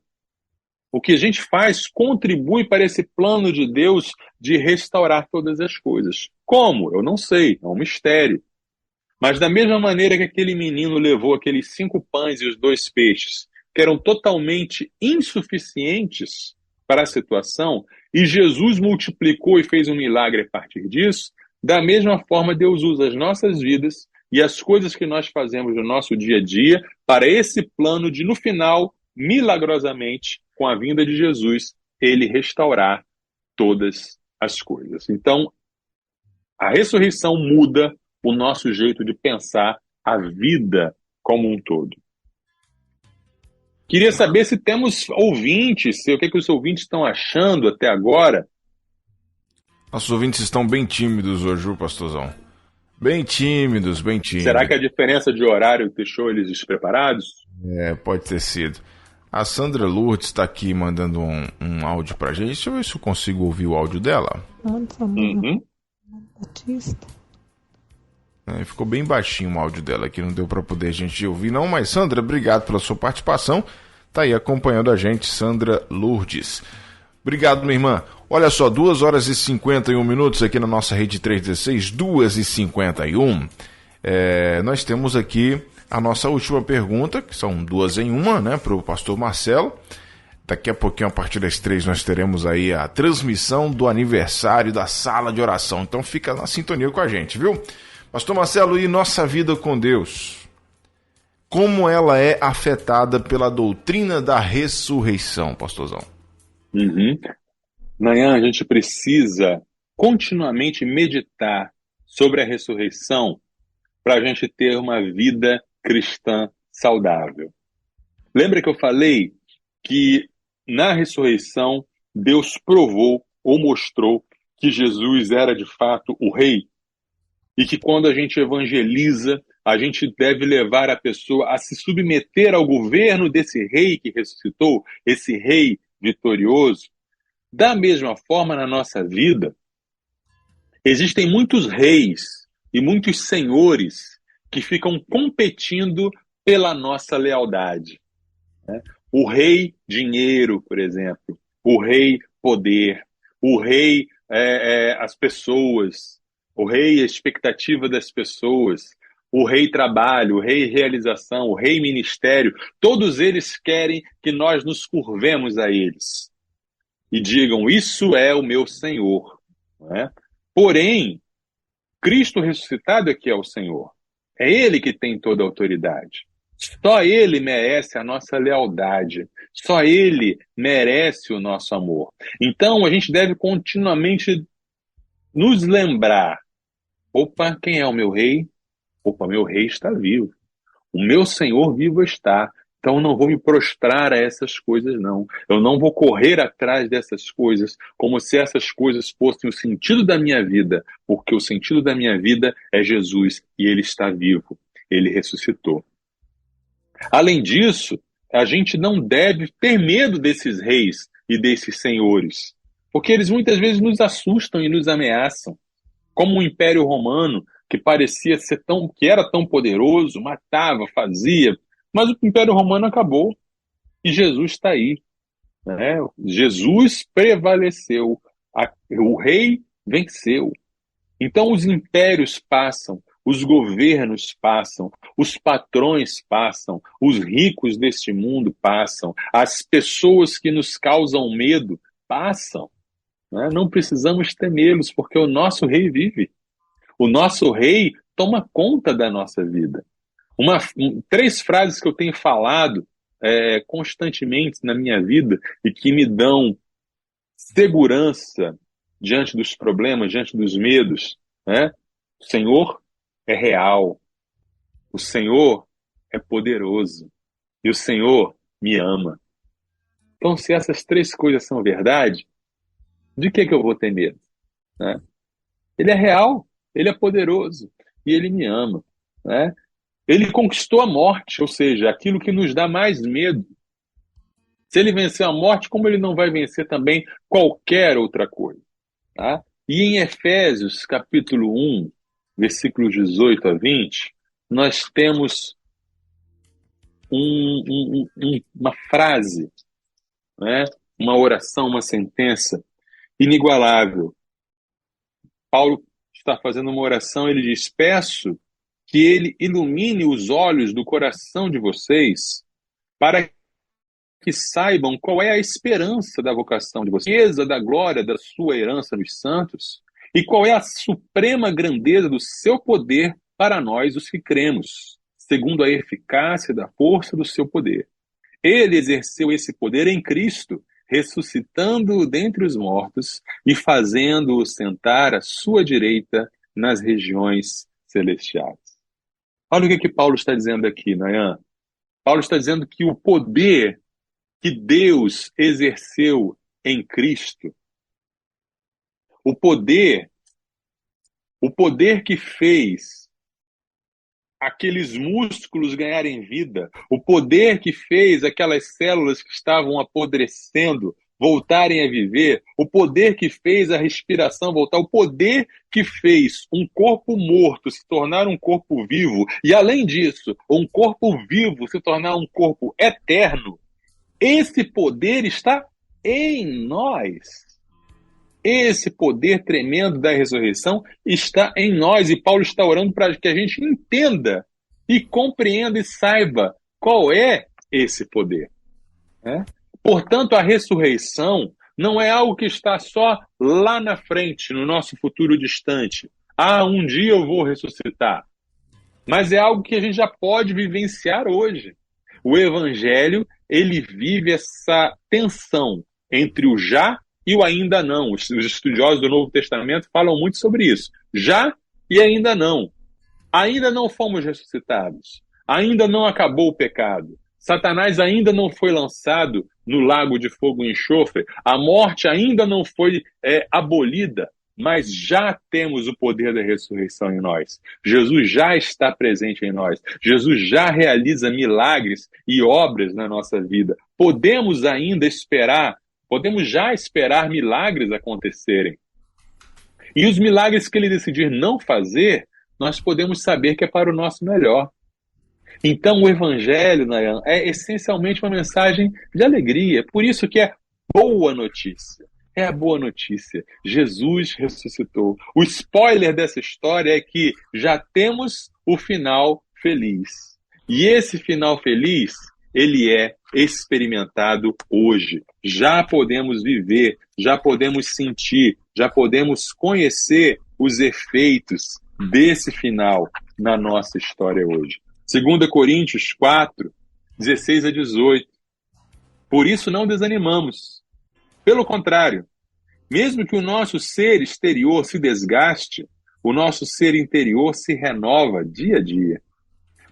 [SPEAKER 3] O que a gente faz contribui para esse plano de Deus de restaurar todas as coisas. Como? Eu não sei, é um mistério. Mas da mesma maneira que aquele menino levou aqueles 5 pães e os 2 peixes, que eram totalmente insuficientes para a situação, e Jesus multiplicou e fez um milagre a partir disso, da mesma forma Deus usa as nossas vidas e as coisas que nós fazemos no nosso dia a dia para esse plano de, no final, milagrosamente, com a vinda de Jesus, ele restaurar todas as coisas. Então, a ressurreição muda o nosso jeito de pensar a vida como um todo. Queria saber se temos ouvintes, o que os ouvintes estão achando até agora.
[SPEAKER 2] Nossos ouvintes estão bem tímidos hoje, pastorzão. Bem tímidos, bem tímidos.
[SPEAKER 3] Será que a diferença de horário deixou eles despreparados?
[SPEAKER 2] Pode ter sido. A Sandra Lourdes está aqui mandando um áudio pra gente. Deixa eu ver se eu consigo ouvir o áudio dela.
[SPEAKER 4] Batista.
[SPEAKER 2] Ficou bem baixinho o áudio dela aqui, não deu para poder a gente ouvir não, mas Sandra, obrigado pela sua participação. Tá aí acompanhando a gente, Sandra Lourdes. Obrigado, minha irmã. Olha só, 2 horas e 51 minutos aqui na nossa rede 316, 2h51. Nós temos aqui a nossa última pergunta, que são 2 em 1, né, para o pastor Marcelo. Daqui a pouquinho, a partir das 3, nós teremos aí a transmissão do aniversário da sala de oração. Então fica na sintonia com a gente, viu? Pastor Marcelo, e nossa vida com Deus? Como ela é afetada pela doutrina da ressurreição, pastorzão?
[SPEAKER 3] Nayan, a gente precisa continuamente meditar sobre a ressurreição para a gente ter uma vida cristã saudável. Lembra que eu falei que na ressurreição Deus provou ou mostrou que Jesus era de fato o rei? E que quando a gente evangeliza, a gente deve levar a pessoa a se submeter ao governo desse rei que ressuscitou, esse rei vitorioso. Da mesma forma, na nossa vida, existem muitos reis e muitos senhores que ficam competindo pela nossa lealdade. Né? O rei dinheiro, por exemplo, o rei poder, o rei as pessoas, o rei expectativa das pessoas, o rei trabalho, o rei realização, o rei ministério, todos eles querem que nós nos curvemos a eles e digam, isso é o meu Senhor. Não é? Porém, Cristo ressuscitado é que é o Senhor. É Ele que tem toda a autoridade. Só Ele merece a nossa lealdade. Só Ele merece o nosso amor. Então, a gente deve continuamente nos lembrar, opa, quem é o meu rei? Opa, meu rei está vivo. O meu Senhor vivo está. Então eu não vou me prostrar a essas coisas, não. Eu não vou correr atrás dessas coisas como se essas coisas fossem o sentido da minha vida, porque o sentido da minha vida é Jesus e Ele está vivo. Ele ressuscitou. Além disso, a gente não deve ter medo desses reis e desses senhores, porque eles muitas vezes nos assustam e nos ameaçam, como o Império Romano, que parecia ser que era tão poderoso, matava, fazia, mas o Império Romano acabou e Jesus está aí, né? Jesus prevaleceu, o rei venceu. Então os impérios passam, os governos passam, os patrões passam, os ricos deste mundo passam, as pessoas que nos causam medo passam, né? Não precisamos temê-los, porque o nosso rei vive. O nosso rei toma conta da nossa vida. Três frases que eu tenho falado constantemente na minha vida e que me dão segurança diante dos problemas, diante dos medos, né? O Senhor é real, o Senhor é poderoso e o Senhor me ama. Então, se essas três coisas são verdade, de que eu vou ter medo, né? Ele é real, ele é poderoso e ele me ama, né? Ele conquistou a morte, ou seja, aquilo que nos dá mais medo. Se ele venceu a morte, como ele não vai vencer também qualquer outra coisa, tá? E em Efésios, capítulo 1, versículos 18 a 20, nós temos uma frase, né? Uma oração, uma sentença inigualável. Paulo está fazendo uma oração, ele diz: peço que ele ilumine os olhos do coração de vocês para que saibam qual é a esperança da vocação de vocês, da glória da sua herança nos santos, e qual é a suprema grandeza do seu poder para nós, os que cremos, segundo a eficácia da força do seu poder. Ele exerceu esse poder em Cristo, ressuscitando-o dentre os mortos e fazendo-o sentar à sua direita nas regiões celestiais. Olha o que Paulo está dizendo aqui, Nayan. Paulo está dizendo que o poder que Deus exerceu em Cristo, o poder que fez aqueles músculos ganharem vida, o poder que fez aquelas células que estavam apodrecendo voltarem a viver, o poder que fez a respiração voltar, o poder que fez um corpo morto se tornar um corpo vivo, e além disso, um corpo vivo se tornar um corpo eterno, esse poder está em nós. Esse poder tremendo da ressurreição está em nós, e Paulo está orando para que a gente entenda e compreenda e saiba qual é esse poder, né? Portanto, a ressurreição não é algo que está só lá na frente, no nosso futuro distante. Um dia eu vou ressuscitar. Mas é algo que a gente já pode vivenciar hoje. O Evangelho, ele vive essa tensão entre o já e o ainda não. Os estudiosos do Novo Testamento falam muito sobre isso. Já e ainda não. Ainda não fomos ressuscitados. Ainda não acabou o pecado. Satanás ainda não foi lançado no lago de fogo e enxofre. A morte ainda não foi abolida. Mas já temos o poder da ressurreição em nós. Jesus já está presente em nós. Jesus já realiza milagres e obras na nossa vida. Podemos ainda esperar, podemos já esperar milagres acontecerem. E os milagres que ele decidir não fazer, nós podemos saber que é para o nosso melhor. Então o Evangelho, Nayan, é essencialmente uma mensagem de alegria. Por isso que é boa notícia. É a boa notícia. Jesus ressuscitou. O spoiler dessa história é que já temos o final feliz. E esse final feliz, ele é experimentado hoje. Já podemos viver, já podemos sentir, já podemos conhecer os efeitos desse final na nossa história hoje. 2 Coríntios 4, 16 a 18. Por isso não desanimamos. Pelo contrário, mesmo que o nosso ser exterior se desgaste, o nosso ser interior se renova dia a dia.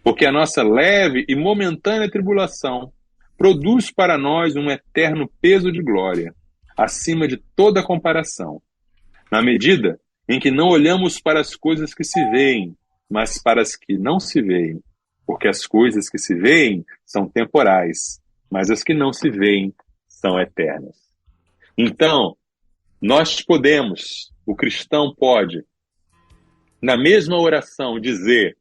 [SPEAKER 3] Porque a nossa leve e momentânea tribulação produz para nós um eterno peso de glória, acima de toda comparação, na medida em que não olhamos para as coisas que se veem, mas para as que não se veem, porque as coisas que se veem são temporais, mas as que não se veem são eternas. Então, nós podemos, o cristão pode, na mesma oração, dizer: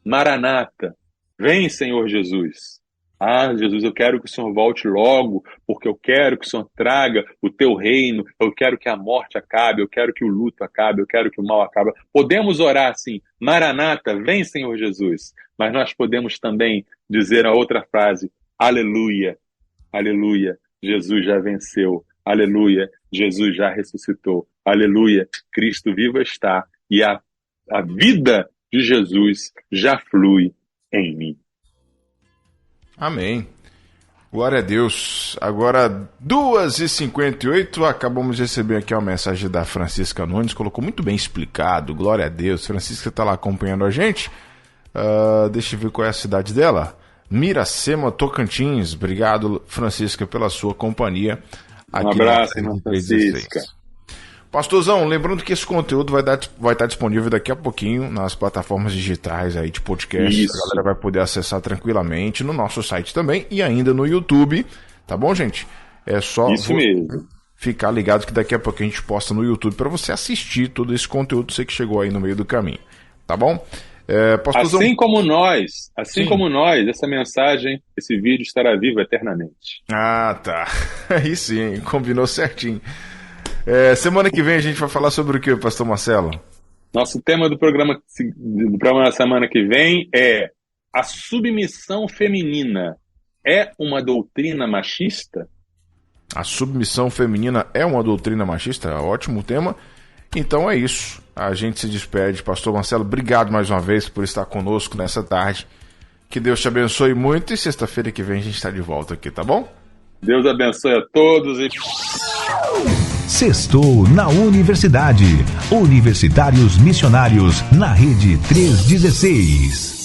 [SPEAKER 3] Maranata, vem, Senhor Jesus. Ah, Jesus, eu quero que o Senhor volte logo, porque eu quero que o Senhor traga o teu reino, eu quero que a morte acabe, eu quero que o luto acabe, eu quero que o mal acabe. Podemos orar assim: Maranata, vem, Senhor Jesus. Mas nós podemos também dizer a outra frase: Aleluia, aleluia, Jesus já venceu. Aleluia, Jesus já ressuscitou. Aleluia, Cristo vivo está e a vida de Jesus já flui em mim.
[SPEAKER 2] Amém. Glória a Deus. Agora, 2h58, acabamos de receber aqui uma mensagem da Francisca Nunes, colocou muito bem explicado, glória a Deus. Francisca está lá acompanhando a gente. Deixa eu ver qual é a cidade dela. Miracema, Tocantins. Obrigado, Francisca, pela sua companhia.
[SPEAKER 3] Um abraço, irmã Francisca.
[SPEAKER 2] Pastorzão, lembrando que esse conteúdo vai estar disponível daqui a pouquinho nas plataformas digitais aí de podcast. Isso. A galera vai poder acessar tranquilamente no nosso site também e ainda no YouTube. Tá bom, gente? É só
[SPEAKER 3] isso mesmo.
[SPEAKER 2] Ficar ligado que daqui a pouco a gente posta no YouTube para você assistir todo esse conteúdo, você que chegou aí no meio do caminho. Tá bom?
[SPEAKER 3] Pastorzão... Assim como nós, essa mensagem, esse vídeo estará vivo eternamente.
[SPEAKER 2] Ah, tá. Aí sim, combinou certinho. Semana que vem a gente vai falar sobre o que, pastor Marcelo?
[SPEAKER 3] Nosso tema do programa da semana que vem é: a submissão feminina é uma doutrina machista?
[SPEAKER 2] A submissão feminina é uma doutrina machista? Ótimo tema. Então é isso. A gente se despede. Pastor Marcelo, obrigado mais uma vez por estar conosco nessa tarde. Que Deus te abençoe muito e sexta-feira que vem a gente está de volta aqui, tá bom?
[SPEAKER 3] Deus abençoe a todos e...
[SPEAKER 1] Sextou na Universidade. Universitários Missionários na Rede 316.